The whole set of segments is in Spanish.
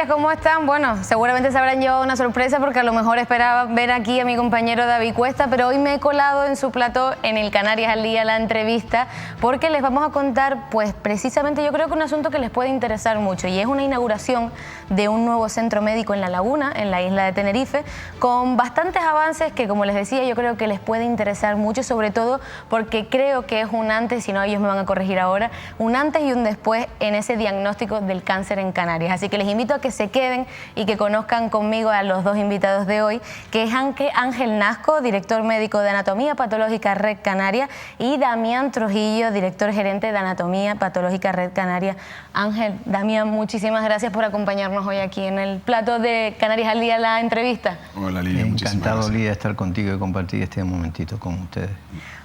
Canarias, ¿cómo están? Bueno, seguramente se habrán llevado una sorpresa porque a lo mejor esperaba ver aquí a mi compañero David Cuesta, pero hoy me he colado en su plató en el Canarias al Día la entrevista porque les vamos a contar, pues precisamente yo creo que un asunto que les puede interesar mucho y es una inauguración de un nuevo centro médico en La Laguna, en la isla de Tenerife, con bastantes avances que, como les decía, yo creo que les puede interesar mucho, sobre todo porque creo que es un antes, si no ellos me van a corregir ahora, un antes y un después en ese diagnóstico del cáncer en Canarias. Así que les invito a que se queden y que conozcan conmigo a los dos invitados de hoy, que es Ángel Nasco, director médico de Anatomía Patológica Red Canaria, y Damián Trujillo, director gerente de Anatomía Patológica Red Canaria. Ángel, Damián, muchísimas gracias por acompañarnos hoy aquí en el plato de Canarias al Día, la entrevista. Hola Lidia, muchísimas encantado, gracias. Lidia, de estar contigo y compartir este momentito con ustedes.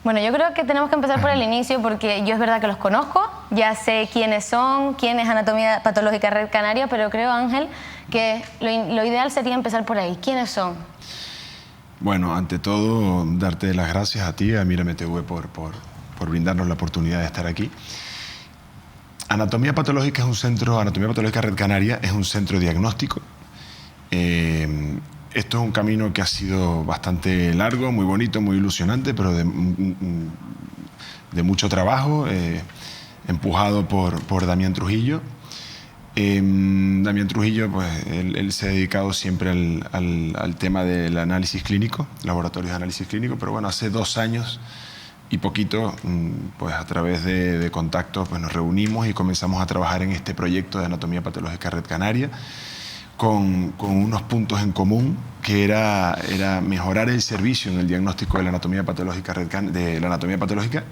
Bueno, yo creo que tenemos que empezar por el inicio porque yo es verdad que los conozco, ya sé quiénes son, quién es Anatomía Patológica Red Canaria, pero creo, Ángel, que lo ideal sería empezar por ahí. ¿Quiénes son? Bueno, ante todo, darte las gracias a ti, a Mírame TV, por brindarnos la oportunidad de estar aquí. Anatomía Patológica es un centro, Anatomía Patológica Red Canaria es un centro diagnóstico. Esto es un camino que ha sido bastante largo, muy bonito, muy ilusionante, pero de mucho trabajo, empujado por Damián Trujillo. Damián Trujillo, pues él se ha dedicado siempre al tema del análisis clínico, laboratorios de análisis clínico, pero bueno, hace 2 años y poquito, pues a través de contactos, pues nos reunimos y comenzamos a trabajar en este proyecto de Anatomía Patológica Red Canaria, con unos puntos en común, que era mejorar el servicio en el diagnóstico de la anatomía patológica,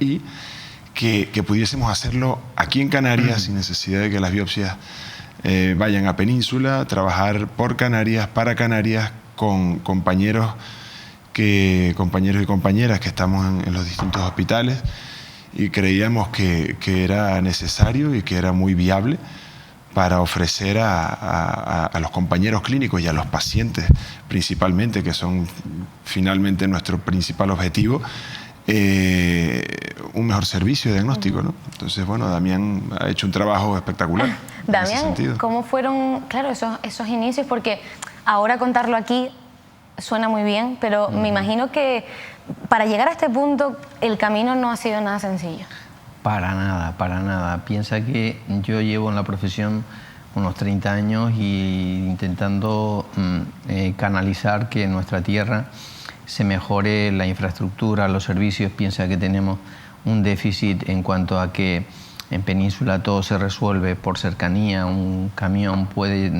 y que pudiésemos hacerlo aquí en Canarias sin necesidad de que las biopsias vayan a Península, trabajar por Canarias, para Canarias, con compañeros y compañeras que estamos en los distintos hospitales, y creíamos que era necesario y que era muy viable para ofrecer a los compañeros clínicos y a los pacientes principalmente, que son finalmente nuestro principal objetivo, un mejor servicio de diagnóstico, ¿no? Entonces, bueno, Damián ha hecho un trabajo espectacular. Damián, ¿cómo fueron, claro, esos inicios? Porque ahora contarlo aquí suena muy bien, pero me imagino que para llegar a este punto el camino no ha sido nada sencillo. Para nada, para nada. Piensa que yo llevo en la profesión unos 30 años y intentando canalizar que en nuestra tierra se mejore la infraestructura, los servicios. Piensa que tenemos un déficit en cuanto a que en Península todo se resuelve por cercanía. Un camión puede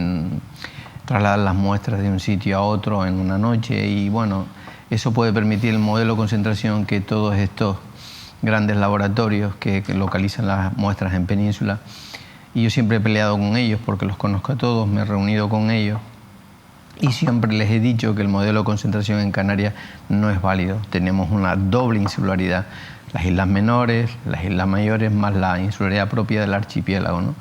trasladar las muestras de un sitio a otro en una noche y bueno, eso puede permitir el modelo de concentración que todos estos grandes laboratorios que localizan las muestras en Península, y yo siempre he peleado con ellos porque los conozco a todos, me he reunido con ellos y siempre les he dicho que el modelo de concentración en Canarias no es válido. Tenemos una doble insularidad, las islas menores, las islas mayores, más la insularidad propia del archipiélago, ¿no?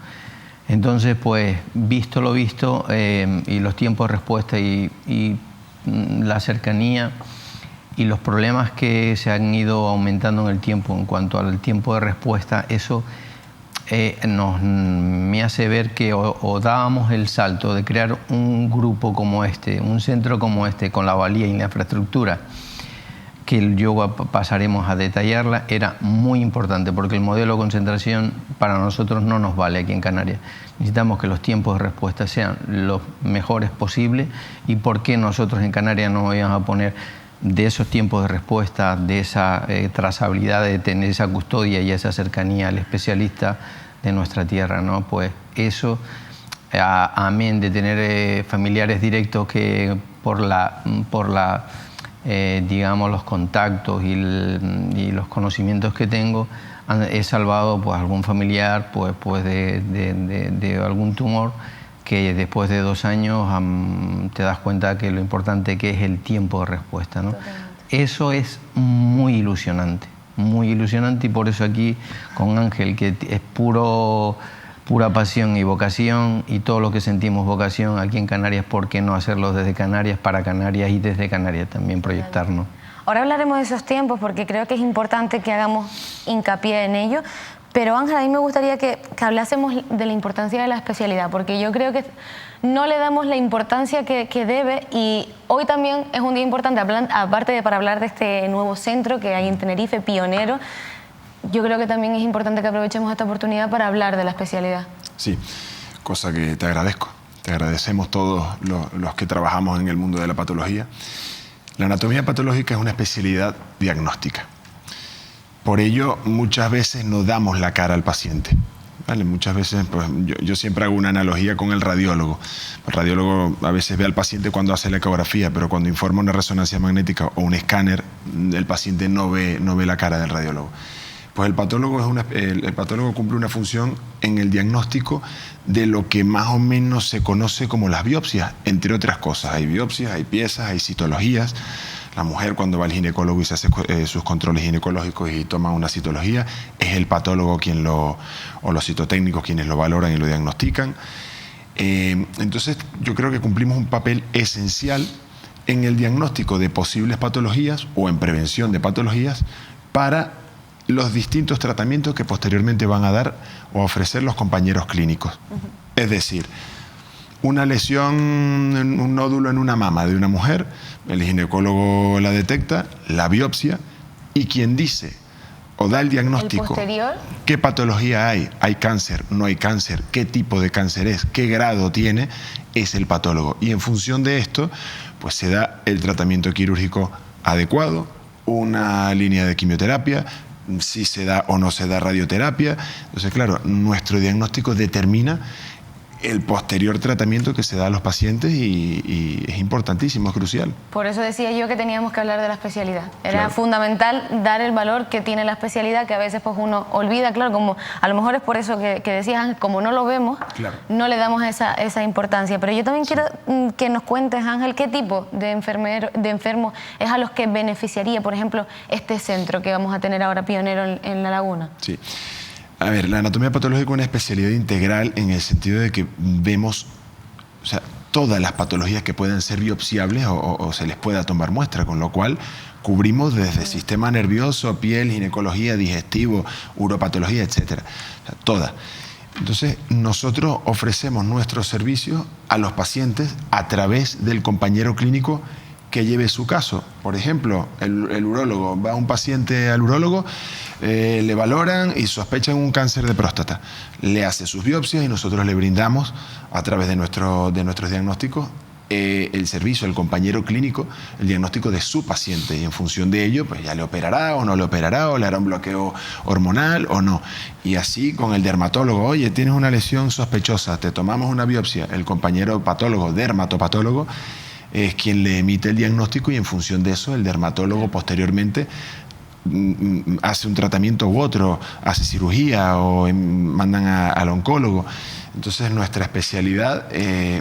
Entonces, pues, visto lo visto, y los tiempos de respuesta y la cercanía y los problemas que se han ido aumentando en el tiempo en cuanto al tiempo de respuesta, eso me hace ver que o dábamos el salto de crear un grupo como este, un centro como este, con la valía y la infraestructura, que luego pasaremos a detallarla, era muy importante, porque el modelo de concentración para nosotros no nos vale aquí en Canarias. Necesitamos que los tiempos de respuesta sean los mejores posibles, y por qué nosotros en Canarias no íbamos a poner de esos tiempos de respuesta, de esa trazabilidad, de tener esa custodia y esa cercanía al especialista de nuestra tierra, ¿no? Pues eso, amén de tener familiares directos que digamos, los contactos y los conocimientos que tengo, he salvado pues algún familiar pues de algún tumor, que después de 2 años te das cuenta que lo importante que es el tiempo de respuesta, ¿no? Eso es muy ilusionante, y por eso aquí con Ángel, que es pura pasión y vocación, y todo lo que sentimos vocación aquí en Canarias, ¿por qué no hacerlo desde Canarias, para Canarias, y desde Canarias también proyectarnos? Ahora hablaremos de esos tiempos porque creo que es importante que hagamos hincapié en ello. Pero Ángel, a mí me gustaría que hablásemos de la importancia de la especialidad, porque yo creo que no le damos la importancia que debe, y hoy también es un día importante, aparte de para hablar de este nuevo centro que hay en Tenerife, pionero. Yo creo que también es importante que aprovechemos esta oportunidad para hablar de la especialidad. Sí, cosa que te agradezco. Te agradecemos todos los que trabajamos en el mundo de la patología. La anatomía patológica es una especialidad diagnóstica. Por ello, muchas veces no damos la cara al paciente. ¿Vale? Muchas veces, pues, yo siempre hago una analogía con el radiólogo. El radiólogo a veces ve al paciente cuando hace la ecografía, pero cuando informa una resonancia magnética o un escáner, el paciente no ve la cara del radiólogo. Pues el patólogo cumple una función en el diagnóstico de lo que más o menos se conoce como las biopsias, entre otras cosas. Hay biopsias, hay piezas, hay citologías. La mujer, cuando va al ginecólogo y se hace sus controles ginecológicos y toma una citología, es el patólogo o los citotécnicos quienes lo valoran y lo diagnostican. Entonces, yo creo que cumplimos un papel esencial en el diagnóstico de posibles patologías o en prevención de patologías para los distintos tratamientos que posteriormente van a dar o a ofrecer los compañeros clínicos. Es decir, una lesión, un nódulo en una mama de una mujer, el ginecólogo la detecta, la biopsia, y quien dice o da el diagnóstico, qué patología hay cáncer, no hay cáncer, qué tipo de cáncer es, qué grado tiene, es el patólogo. Y en función de esto, pues se da el tratamiento quirúrgico adecuado, una línea de quimioterapia, si se da o no se da radioterapia. Entonces, claro, nuestro diagnóstico determina el posterior tratamiento que se da a los pacientes y es importantísimo, es crucial. Por eso decía yo que teníamos que hablar de la especialidad. Era fundamental dar el valor que tiene la especialidad, que a veces pues uno olvida, claro, como a lo mejor es por eso que decías, Ángel, como no lo vemos, no le damos esa importancia. Pero yo también quiero que nos cuentes, Ángel, qué tipo de enfermos es a los que beneficiaría, por ejemplo, este centro que vamos a tener ahora pionero en La Laguna. Sí. A ver, la anatomía patológica es una especialidad integral en el sentido de que vemos, o sea, todas las patologías que pueden ser biopsiables o se les pueda tomar muestra, con lo cual cubrimos desde sistema nervioso, piel, ginecología, digestivo, uropatología, etcétera. O sea, todas. Entonces, nosotros ofrecemos nuestros servicios a los pacientes a través del compañero clínico que lleve su caso. Por ejemplo, el urólogo, va un paciente al urólogo, le valoran y sospechan un cáncer de próstata. Le hace sus biopsias y nosotros le brindamos, a través de nuestros diagnósticos, el servicio, el compañero clínico, el diagnóstico de su paciente. Y en función de ello, pues ya le operará o no le operará, o le hará un bloqueo hormonal o no. Y así con el dermatólogo, oye, tienes una lesión sospechosa, te tomamos una biopsia. El compañero patólogo, dermatopatólogo, es quien le emite el diagnóstico y en función de eso el dermatólogo posteriormente hace un tratamiento u otro, hace cirugía o mandan al oncólogo. Entonces nuestra especialidad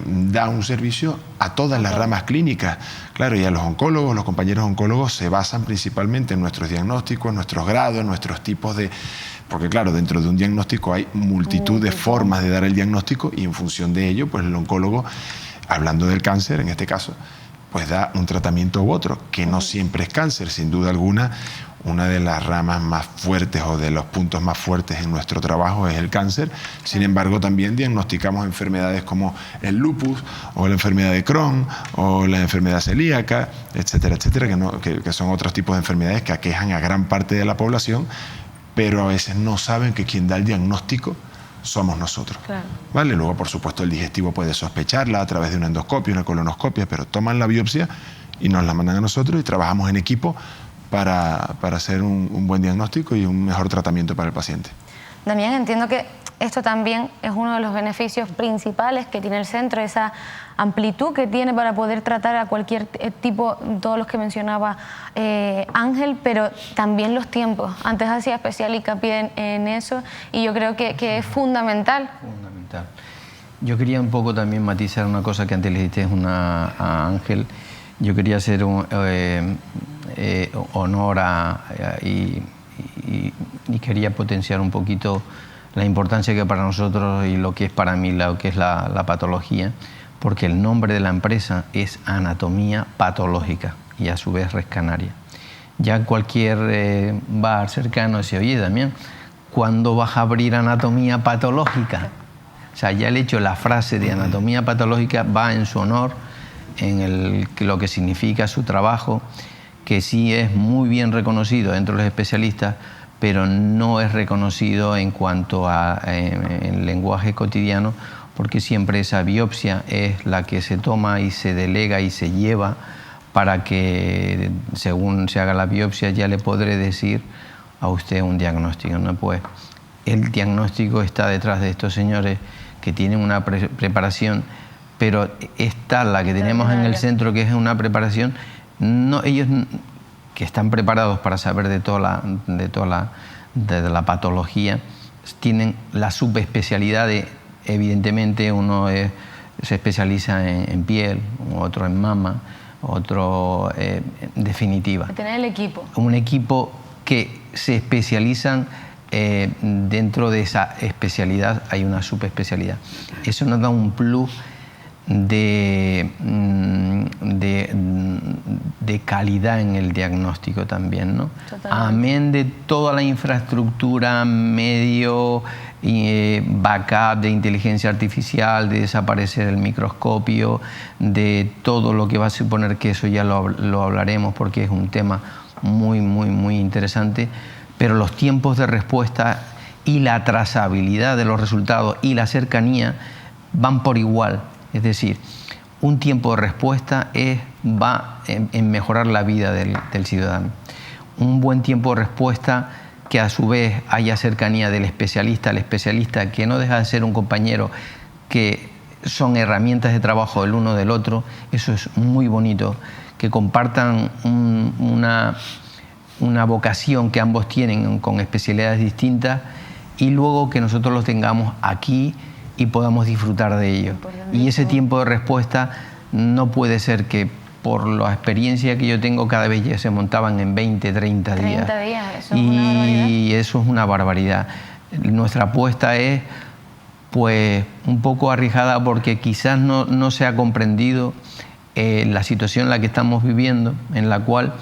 da un servicio a todas las ramas clínicas. Claro, y a los oncólogos, los compañeros oncólogos se basan principalmente en nuestros diagnósticos, nuestros grados, nuestros tipos de... Porque claro, dentro de un diagnóstico hay multitud de formas de dar el diagnóstico y en función de ello, pues el oncólogo, hablando del cáncer en este caso, pues da un tratamiento u otro, que no siempre es cáncer, sin duda alguna. Una de las ramas más fuertes o de los puntos más fuertes en nuestro trabajo es el cáncer. Sin embargo, también diagnosticamos enfermedades como el lupus o la enfermedad de Crohn o la enfermedad celíaca, etcétera, etcétera, que son otros tipos de enfermedades que aquejan a gran parte de la población, pero a veces no saben que quien da el diagnóstico somos nosotros. Claro. ¿Vale? Luego, por supuesto, el digestivo puede sospecharla a través de una endoscopia, una colonoscopia, pero toman la biopsia y nos la mandan a nosotros y trabajamos en equipo para hacer un buen diagnóstico y un mejor tratamiento para el paciente. Damián, entiendo que esto también es uno de los beneficios principales que tiene el centro, esa amplitud que tiene para poder tratar a cualquier tipo, todos los que mencionaba Ángel, pero también los tiempos. Antes hacía especial hincapié en eso y yo creo que es fundamental. Fundamental. Yo quería un poco también matizar una cosa que antes le dijiste a Ángel. Yo quería hacer honor y quería potenciar un poquito la importancia que para nosotros y lo que es para mí lo que es la patología, porque el nombre de la empresa es Anatomía Patológica y a su vez Res Canaria. Ya cualquier bar cercano dice, oye, Damián, ¿cuándo vas a abrir anatomía patológica? O sea, ya el hecho, la frase de anatomía patológica va en su honor, en lo que significa su trabajo, que sí es muy bien reconocido entre los especialistas, pero no es reconocido en cuanto a en lenguaje cotidiano, porque siempre esa biopsia es la que se toma y se delega y se lleva para que, según se haga la biopsia, ya le podré decir a usted un diagnóstico, ¿no? Pues el diagnóstico está detrás de estos señores que tienen una preparación, pero esta, la que tenemos en el centro, que es una preparación, no, ellos que están preparados para saber de toda la patología, tienen la subespecialidad de, evidentemente, uno se especializa en piel, otro en mama, otro en definitiva. Tener el equipo. Un equipo que se especializan dentro de esa especialidad, hay una subespecialidad. Eso nos da un plus de calidad en el diagnóstico también, ¿no? Amén de toda la infraestructura, medio, backup de inteligencia artificial, de desaparecer el microscopio, de todo lo que va a suponer, que eso ya lo hablaremos porque es un tema muy, muy, muy interesante, pero los tiempos de respuesta y la trazabilidad de los resultados y la cercanía van por igual. Es decir, un tiempo de respuesta va en mejorar la vida del ciudadano. Un buen tiempo de respuesta que a su vez haya cercanía del especialista al especialista, que no deja de ser un compañero, que son herramientas de trabajo del uno del otro, eso es muy bonito. Que compartan una vocación que ambos tienen con especialidades distintas y luego que nosotros los tengamos aquí y podamos disfrutar de ello. Y ese tiempo de respuesta no puede ser que, por la experiencia que yo tengo, cada vez ya se montaban en 20, 30 días. 30 días, eso es una barbaridad. Y eso es una barbaridad. Nuestra apuesta es, pues, un poco arriesgada porque quizás no se ha comprendido la situación en la que estamos viviendo, en la cual,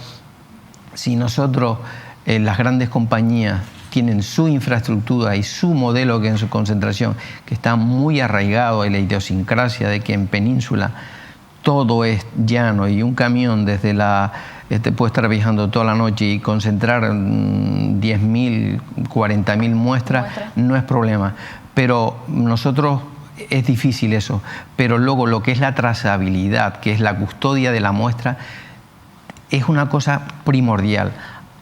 si nosotros, las grandes compañías, tienen su infraestructura y su modelo, que en su concentración, que está muy arraigado en la idiosincrasia de que en Península todo es llano y un camión desde puede estar viajando toda la noche y concentrar 10.000, 40.000 muestras, no es problema. Pero nosotros es difícil eso, pero luego lo que es la trazabilidad, que es la custodia de la muestra, es una cosa primordial.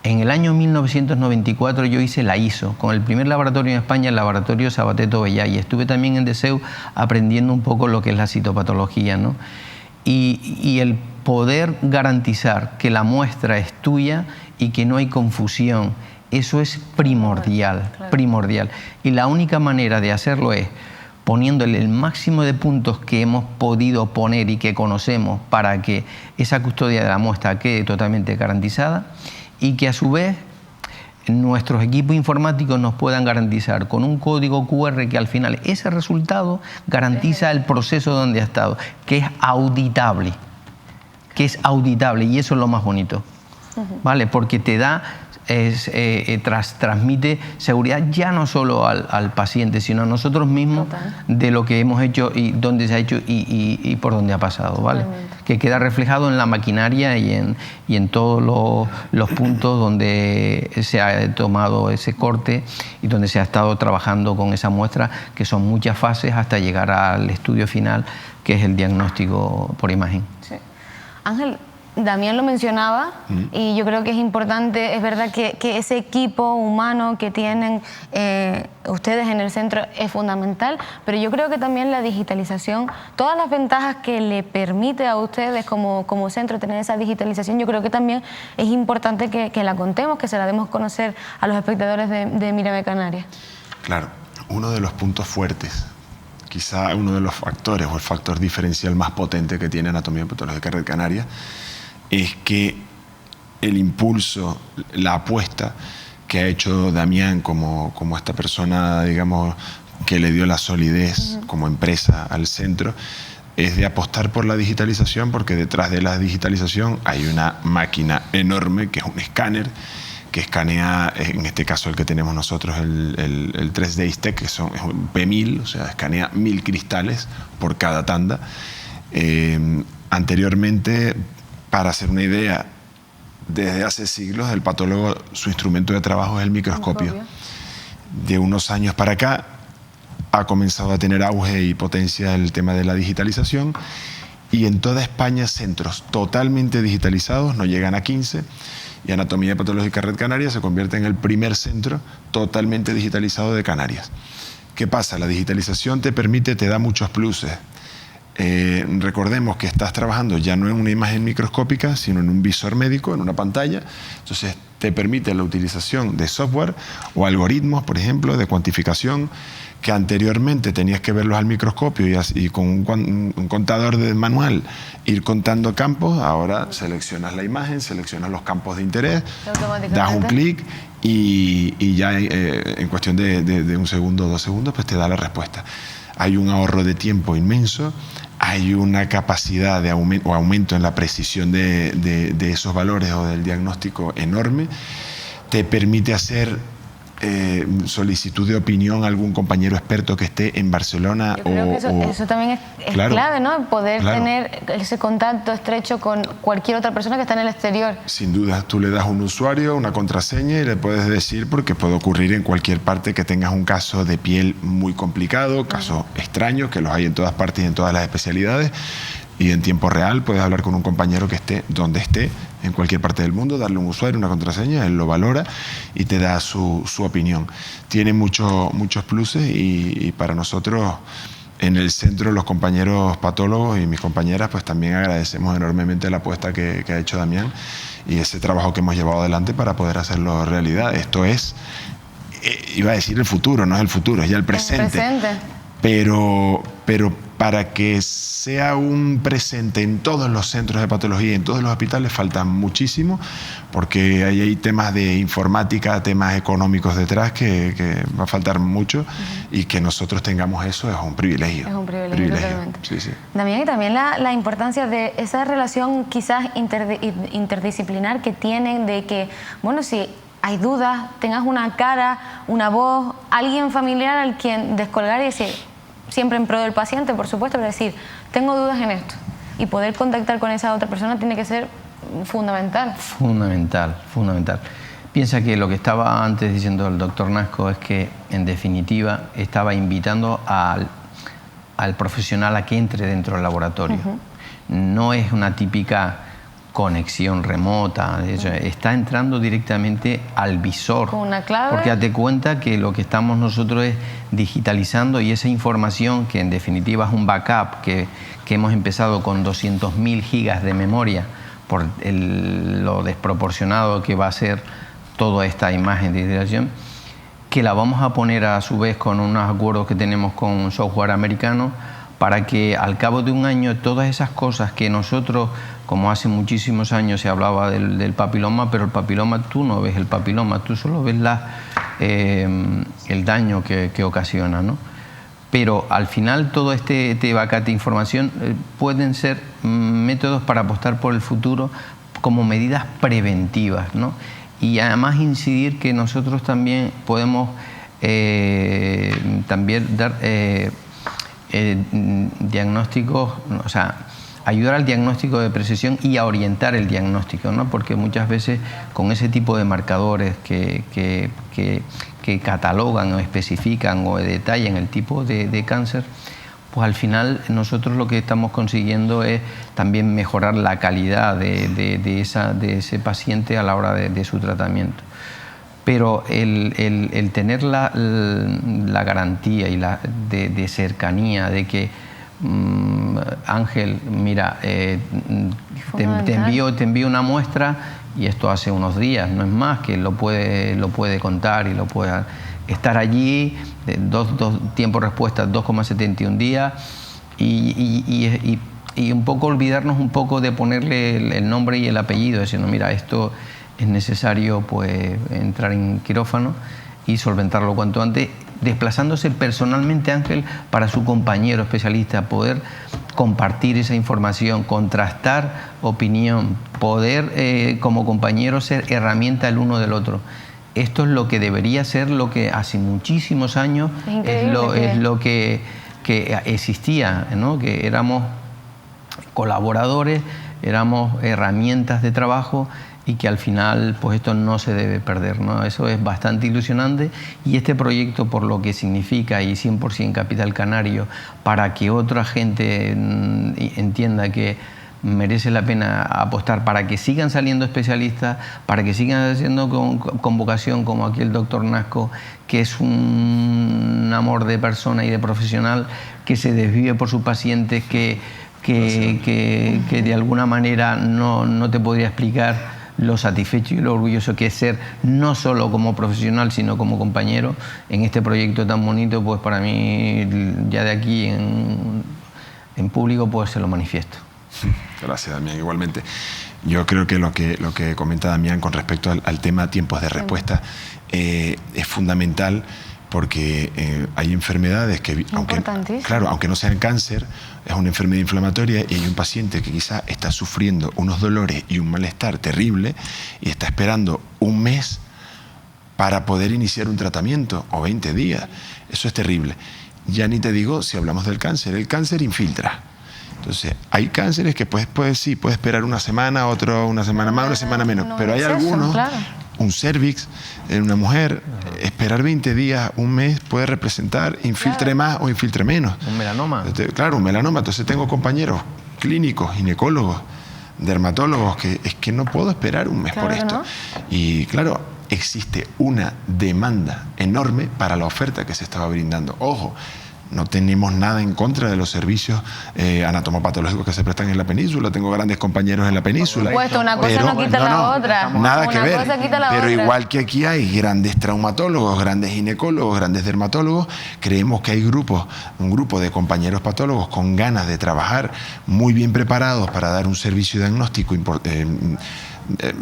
En el año 1994 yo hice la ISO, con el primer laboratorio en España, el laboratorio Sabateto Bellá, y estuve también en DSEU aprendiendo un poco lo que es la citopatología, ¿no? Y el poder garantizar que la muestra es tuya y que no hay confusión, eso es primordial, primordial. Y la única manera de hacerlo es poniéndole el máximo de puntos que hemos podido poner y que conocemos para que esa custodia de la muestra quede totalmente garantizada, y que a su vez nuestros equipos informáticos nos puedan garantizar con un código QR que al final ese resultado garantiza el proceso donde ha estado, que es auditable, y eso es lo más bonito, ¿vale? Porque te da, transmite seguridad ya no solo al paciente, sino a nosotros mismos. Total. De lo que hemos hecho y dónde se ha hecho y por dónde ha pasado, ¿vale? Realmente. Que queda reflejado en la maquinaria y en todos los puntos donde se ha tomado ese corte y donde se ha estado trabajando con esa muestra, que son muchas fases hasta llegar al estudio final, que es el diagnóstico por imagen. Sí. Ángel, Damián lo mencionaba y yo creo que es importante, es verdad que ese equipo humano que tienen ustedes en el centro es fundamental, pero yo creo que también la digitalización, todas las ventajas que le permite a ustedes como centro tener esa digitalización, yo creo que también es importante que la contemos, que se la demos a conocer a los espectadores de Mírame Canarias. Claro, uno de los puntos fuertes, quizá uno de los factores o el factor diferencial más potente que tiene Anatomía Patológica Red Canaria, es que el impulso, la apuesta que ha hecho Damián como esta persona, digamos, que le dio la solidez como empresa al centro, es de apostar por la digitalización, porque detrás de la digitalización hay una máquina enorme que es un escáner que escanea, en este caso el que tenemos nosotros, el 3D Istec, que es un P1000, o sea, escanea 1000 cristales por cada tanda. Anteriormente, para hacer una idea, desde hace siglos el patólogo, su instrumento de trabajo es el microscopio. De unos años para acá ha comenzado a tener auge y potencia el tema de la digitalización, y en toda España centros totalmente digitalizados, no llegan a 15, y Anatomía Patológica Red Canaria se convierte en el primer centro totalmente digitalizado de Canarias. ¿Qué pasa? La digitalización te da muchos pluses. Recordemos que estás trabajando ya no en una imagen microscópica, sino en un visor médico, en una pantalla. Entonces te permite la utilización de software o algoritmos, por ejemplo, de cuantificación, que anteriormente tenías que verlos al microscopio y con un contador de manual ir contando campos. Ahora seleccionas la imagen, seleccionas los campos de interés, das un clic y ya en cuestión de 1 segundo o 2 segundos pues te da la respuesta. Hay un ahorro de tiempo inmenso, hay una capacidad de aumento en la precisión de esos valores o del diagnóstico enorme. Te permite hacer solicitud de opinión a algún compañero experto que esté en Barcelona. Yo creo que eso también es claro, clave, ¿no? Poder claro, tener ese contacto estrecho con cualquier otra persona que está en el exterior. Sin duda, tú le das un usuario, una contraseña y le puedes decir, porque puede ocurrir en cualquier parte que tengas un caso de piel muy complicado, casos extraños, que los hay en todas partes y en todas las especialidades, y en tiempo real puedes hablar con un compañero que esté donde esté, en cualquier parte del mundo, darle un usuario, una contraseña, él lo valora y te da su opinión. Tiene muchos pluses y para nosotros en el centro, los compañeros patólogos y mis compañeras, pues también agradecemos enormemente la apuesta que ha hecho Damián y ese trabajo que hemos llevado adelante para poder hacerlo realidad. Esto es, iba a decir el futuro, no es el futuro, es ya el presente. Pero para que sea un presente en todos los centros de patología y en todos los hospitales falta muchísimo, porque ahí hay temas de informática, temas económicos detrás que va a faltar mucho, y que nosotros tengamos eso es un privilegio. Es un privilegio. Totalmente. Sí, sí. También, y también la importancia de esa relación quizás interdisciplinar que tienen, de que, bueno, si hay dudas, tengas una cara, una voz, alguien familiar al quien descolgar y decir, siempre en pro del paciente, por supuesto, pero decir, tengo dudas en esto, y poder contactar con esa otra persona tiene que ser fundamental. Fundamental. Piensa que lo que estaba antes diciendo el doctor Nasco es que, en definitiva, estaba invitando al profesional a que entre dentro del laboratorio. No es una típica conexión remota, está entrando directamente al visor. Con una clave. Porque date cuenta que lo que estamos nosotros es digitalizando, y esa información, que en definitiva es un backup, que hemos empezado con 200.000 gigas de memoria, por lo desproporcionado que va a ser toda esta imagen de digitalización, que la vamos a poner a su vez con unos acuerdos que tenemos con un software americano, para que al cabo de un año todas esas cosas que nosotros, como hace muchísimos años se hablaba del papiloma, pero el papiloma, tú no ves el papiloma, tú solo ves el daño que ocasiona, ¿no? Pero al final todo este backup de información pueden ser métodos para apostar por el futuro como medidas preventivas, ¿no? Y además incidir que nosotros también podemos también dar diagnósticos, o sea, ayudar al diagnóstico de precisión y a orientar el diagnóstico, ¿no? Porque muchas veces con ese tipo de marcadores que catalogan o especifican o detallan el tipo de cáncer, pues al final nosotros lo que estamos consiguiendo es también mejorar la calidad de ese paciente a la hora de su tratamiento. Pero el tener la garantía y de cercanía, de que Ángel, mira, te envío una muestra, y esto hace unos días, no es más, que lo puede contar y lo puede estar allí, dos tiempos respuesta 2,71 días, y un poco olvidarnos un poco de ponerle el nombre y el apellido, diciendo, mira, esto es necesario pues entrar en quirófano, y solventarlo cuanto antes, desplazándose personalmente, Ángel, para su compañero especialista, poder compartir esa información, contrastar opinión, poder como compañero ser herramienta el uno del otro. Esto es lo que debería ser, lo que hace muchísimos años es lo que existía, ¿no? Que éramos colaboradores, éramos herramientas de trabajo, y que al final pues esto no se debe perder, ¿no? Eso es bastante ilusionante, y este proyecto, por lo que significa, y 100% Capital Canario, para que otra gente entienda que merece la pena apostar, para que sigan saliendo especialistas, para que sigan haciendo con vocación, como aquí el doctor Nasco, que es un amor de persona y de profesional, que se desvive por sus pacientes, que de alguna manera no te podría explicar lo satisfecho y lo orgulloso que es ser, no solo como profesional, sino como compañero en este proyecto tan bonito. Pues para mí, ya de aquí en público, pues se lo manifiesto. Gracias, Damián. Igualmente, yo creo que lo que comenta Damián con respecto al tema tiempos de respuesta es fundamental, porque hay enfermedades que, aunque no sean cáncer, es una enfermedad inflamatoria, y hay un paciente que quizás está sufriendo unos dolores y un malestar terrible y está esperando un mes para poder iniciar un tratamiento, o 20 días. Eso es terrible. Ya ni te digo si hablamos del cáncer. El cáncer infiltra. Entonces, hay cánceres que puedes esperar una semana, otro una semana más, una semana menos, pero hay algunos, un cervix en una mujer, esperar 20 días, un mes, puede representar infiltre más o infiltre menos. Un melanoma. Claro, un melanoma. Entonces tengo compañeros clínicos, ginecólogos, dermatólogos, que es que no puedo esperar un mes por esto. ¿No? Y claro, existe una demanda enorme para la oferta que se estaba brindando. Ojo, no tenemos nada en contra de los servicios anatomopatológicos que se prestan en la península. Tengo grandes compañeros en la península. Por supuesto, una cosa no quita la otra. Nada que ver. Pero otra. Igual que aquí hay grandes traumatólogos, grandes ginecólogos, grandes dermatólogos, creemos que hay un grupo de compañeros patólogos con ganas de trabajar, muy bien preparados para dar un servicio diagnóstico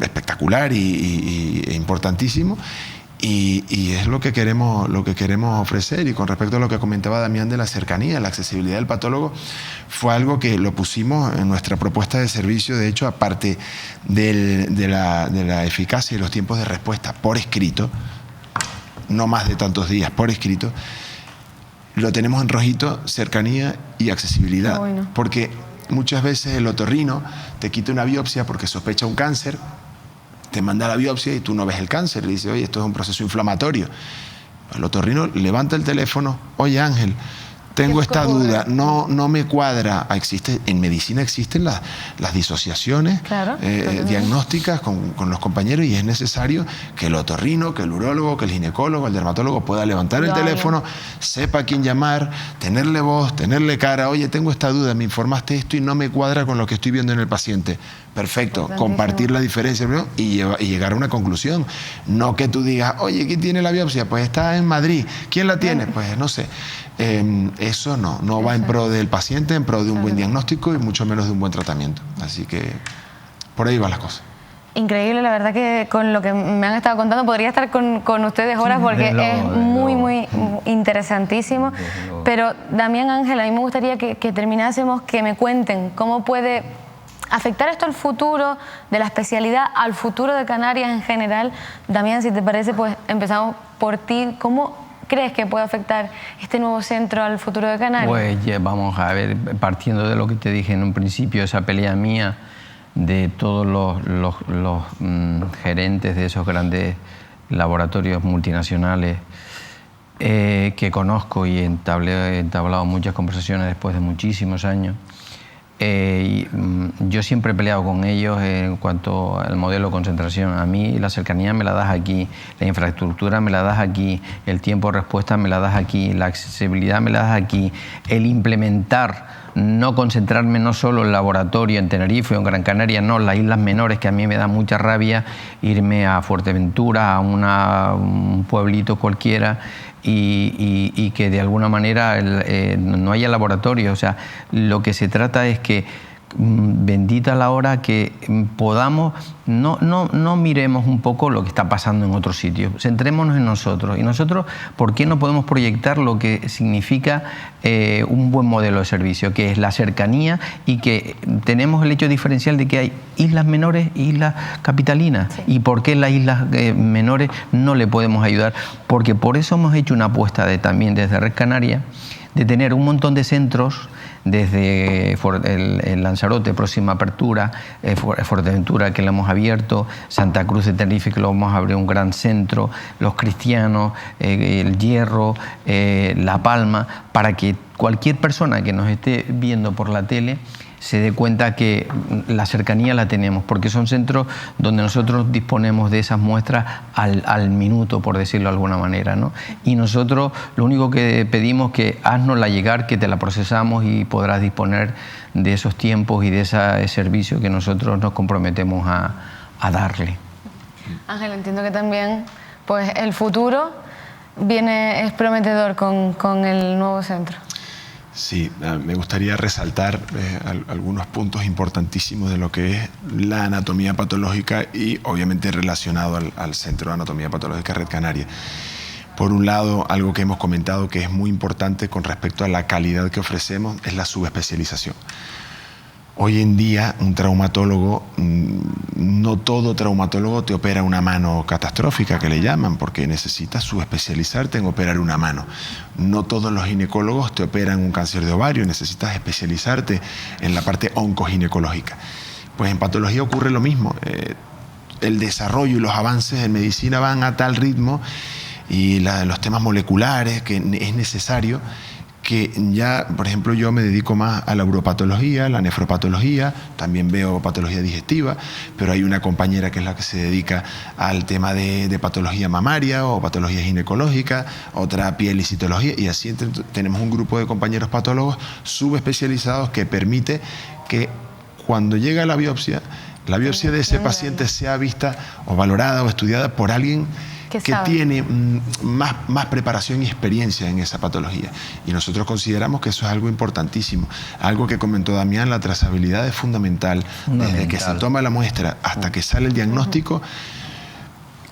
espectacular e importantísimo. Y es lo que queremos ofrecer. Y con respecto a lo que comentaba Damián de la cercanía, la accesibilidad del patólogo, fue algo que lo pusimos en nuestra propuesta de servicio. De hecho, aparte de la eficacia y los tiempos de respuesta por escrito, no más de tantos días por escrito, lo tenemos en rojito: cercanía y accesibilidad. Bueno. Porque muchas veces el otorrino te quita una biopsia porque sospecha un cáncer, te manda la biopsia y tú no ves el cáncer, le dices, oye, esto es un proceso inflamatorio. El otorrino levanta el teléfono: oye, Ángel, tengo esta duda, no me cuadra. En medicina existen las disociaciones diagnósticas con los compañeros, y es necesario que el otorrino, que el urólogo, que el ginecólogo, el dermatólogo pueda levantar el teléfono, sepa a quién llamar, tenerle voz, tenerle cara. Oye, tengo esta duda, me informaste esto y no me cuadra con lo que estoy viendo en el paciente. Perfecto, compartir la diferencia y llegar a una conclusión. No que tú digas, oye, ¿quién tiene la biopsia? Pues está en Madrid. ¿Quién la tiene? Pues no sé. Eso no va en pro del paciente, en pro de un buen diagnóstico y mucho menos de un buen tratamiento. Así que por ahí van las cosas. Increíble, la verdad que con lo que me han estado contando podría estar con ustedes horas, porque es muy interesantísimo. Pero Damián, Ángel, a mí me gustaría que terminásemos, que me cuenten cómo puede afectar esto al futuro de la especialidad, al futuro de Canarias en general. Damián, si te parece, pues empezamos por ti. ¿Cómo crees que puede afectar este nuevo centro al futuro de Canarias? Pues vamos a ver, partiendo de lo que te dije en un principio, esa pelea mía de todos los gerentes de esos grandes laboratorios multinacionales que conozco, y he entablado muchas conversaciones después de muchísimos años. Yo siempre he peleado con ellos en cuanto al modelo de concentración. A mí la cercanía me la das aquí, la infraestructura me la das aquí, el tiempo de respuesta me la das aquí, la accesibilidad me la das aquí, el implementar, no concentrarme no solo en el laboratorio en Tenerife o en Gran Canaria, no, las islas menores, que a mí me da mucha rabia irme a Fuerteventura, a un pueblito cualquiera, y que de alguna manera no haya laboratorio. O sea, lo que se trata es que bendita la hora que podamos, no miremos un poco lo que está pasando en otros sitios, centrémonos en nosotros. Y nosotros, ¿por qué no podemos proyectar lo que significa un buen modelo de servicio? Que es la cercanía, y que tenemos el hecho diferencial de que hay islas menores e islas capitalinas. Sí. ¿Y por qué las islas menores no le podemos ayudar? Porque por eso hemos hecho una apuesta también desde Red Canaria, de tener un montón de centros, desde el Lanzarote, próxima apertura, Fuerteventura, que lo hemos abierto, Santa Cruz de Tenerife, que lo vamos a abrir un gran centro, Los Cristianos, El Hierro, La Palma, para que cualquier persona que nos esté viendo por la tele se dé cuenta que la cercanía la tenemos, porque son centros donde nosotros disponemos de esas muestras al minuto, por decirlo de alguna manera, ¿no? Y nosotros lo único que pedimos es que haznosla llegar, que te la procesamos y podrás disponer de esos tiempos y de ese servicio que nosotros nos comprometemos a darle. Ángel, entiendo que también pues el futuro es prometedor con el nuevo centro. Sí, me gustaría resaltar algunos puntos importantísimos de lo que es la anatomía patológica y obviamente relacionado al Centro de Anatomía Patológica Red Canaria. Por un lado, algo que hemos comentado que es muy importante con respecto a la calidad que ofrecemos es la subespecialización. Hoy en día, un traumatólogo, no todo traumatólogo te opera una mano catastrófica, que le llaman, porque necesitas subespecializarte en operar una mano. No todos los ginecólogos te operan un cáncer de ovario, necesitas especializarte en la parte oncoginecológica. Pues en patología ocurre lo mismo. El desarrollo y los avances en medicina van a tal ritmo, y los temas moleculares, que es necesario que ya, por ejemplo, yo me dedico más a la uropatología, la nefropatología, también veo patología digestiva, pero hay una compañera que es la que se dedica al tema de patología mamaria o patología ginecológica, otra piel y citología, y así tenemos un grupo de compañeros patólogos subespecializados que permite que cuando llega la biopsia de ese paciente sea vista o valorada o estudiada por alguien que tiene más preparación y experiencia en esa patología. Y nosotros consideramos que eso es algo importantísimo. Algo que comentó Damián, la trazabilidad es fundamental. Desde que se toma la muestra hasta que sale el diagnóstico,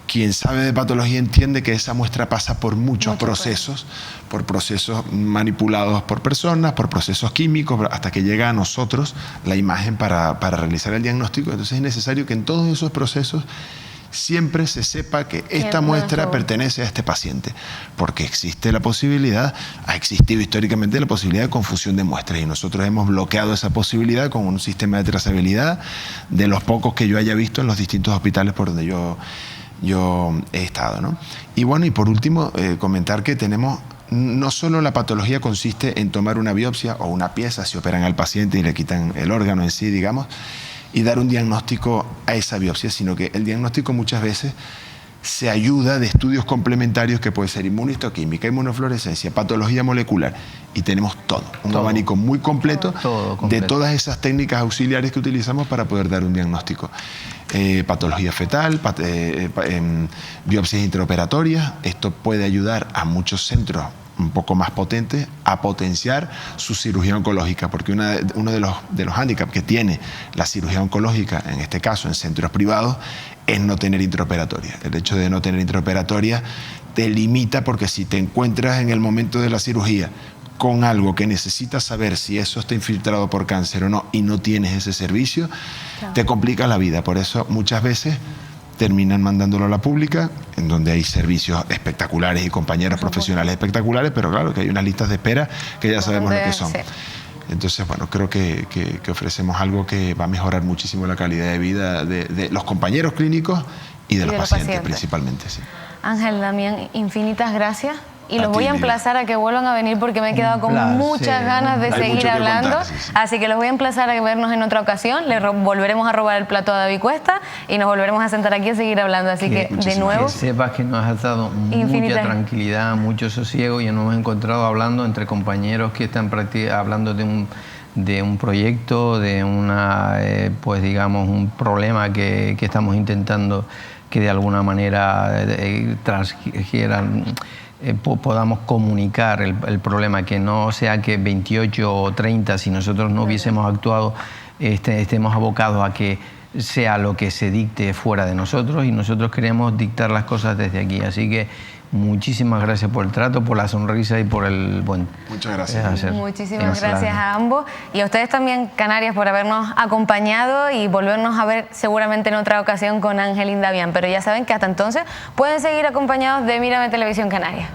quien sabe de patología entiende que esa muestra pasa por muchos procesos, por procesos manipulados por personas, por procesos químicos, hasta que llega a nosotros la imagen para realizar el diagnóstico. Entonces es necesario que en todos esos procesos siempre se sepa que esta muestra pertenece a este paciente, porque existe la posibilidad, ha existido históricamente la posibilidad de confusión de muestras, y nosotros hemos bloqueado esa posibilidad con un sistema de trazabilidad de los pocos que yo haya visto en los distintos hospitales por donde yo he estado, ¿no? Y bueno, y por último, comentar que tenemos, no solo la patología consiste en tomar una biopsia o una pieza, si operan al paciente y le quitan el órgano en sí, digamos, y dar un diagnóstico a esa biopsia, sino que el diagnóstico muchas veces se ayuda de estudios complementarios que puede ser inmunistoquímica, inmunofluorescencia, patología molecular, y tenemos un abanico muy completo de todas esas técnicas auxiliares que utilizamos para poder dar un diagnóstico. Patología fetal, biopsias intraoperatorias. Esto puede ayudar a muchos centros un poco más potentes a potenciar su cirugía oncológica, porque uno de los hándicaps que tiene la cirugía oncológica, en este caso en centros privados, es no tener intraoperatoria. El hecho de no tener intraoperatoria te limita, porque si te encuentras en el momento de la cirugía con algo que necesitas saber si eso está infiltrado por cáncer o no, y no tienes ese servicio, te complica la vida. Por eso muchas veces terminan mandándolo a la pública, en donde hay servicios espectaculares y compañeros profesionales espectaculares, pero claro que hay unas listas de espera que ya sabemos lo que son. Sí. Entonces, bueno, creo que ofrecemos algo que va a mejorar muchísimo la calidad de vida de los compañeros clínicos y de los pacientes principalmente. Sí. Ángel, Damián, infinitas gracias. Y los voy a emplazar a que vuelvan a venir, porque me he quedado con muchas ganas de seguir hablando. Así que los voy a emplazar a vernos en otra ocasión. Le volveremos a robar el plato a David Cuesta y nos volveremos a sentar aquí a seguir hablando. Así que de nuevo, que sepas que nos has dado mucha tranquilidad, mucho sosiego, y nos hemos encontrado hablando entre compañeros que están hablando de un proyecto, de una, pues digamos, un problema que estamos intentando que de alguna manera podamos comunicar el problema, que no sea que 28 o 30, si nosotros no hubiésemos actuado estemos abocados a que sea lo que se dicte fuera de nosotros, y nosotros queremos dictar las cosas desde aquí. Así que muchísimas gracias por el trato, por la sonrisa y por el buen... Muchas gracias. Muchísimas gracias a ambos y a ustedes también, Canarias, por habernos acompañado y volvernos a ver seguramente en otra ocasión con Ángel Indabián. Pero ya saben que hasta entonces pueden seguir acompañados de Mírame Televisión Canaria.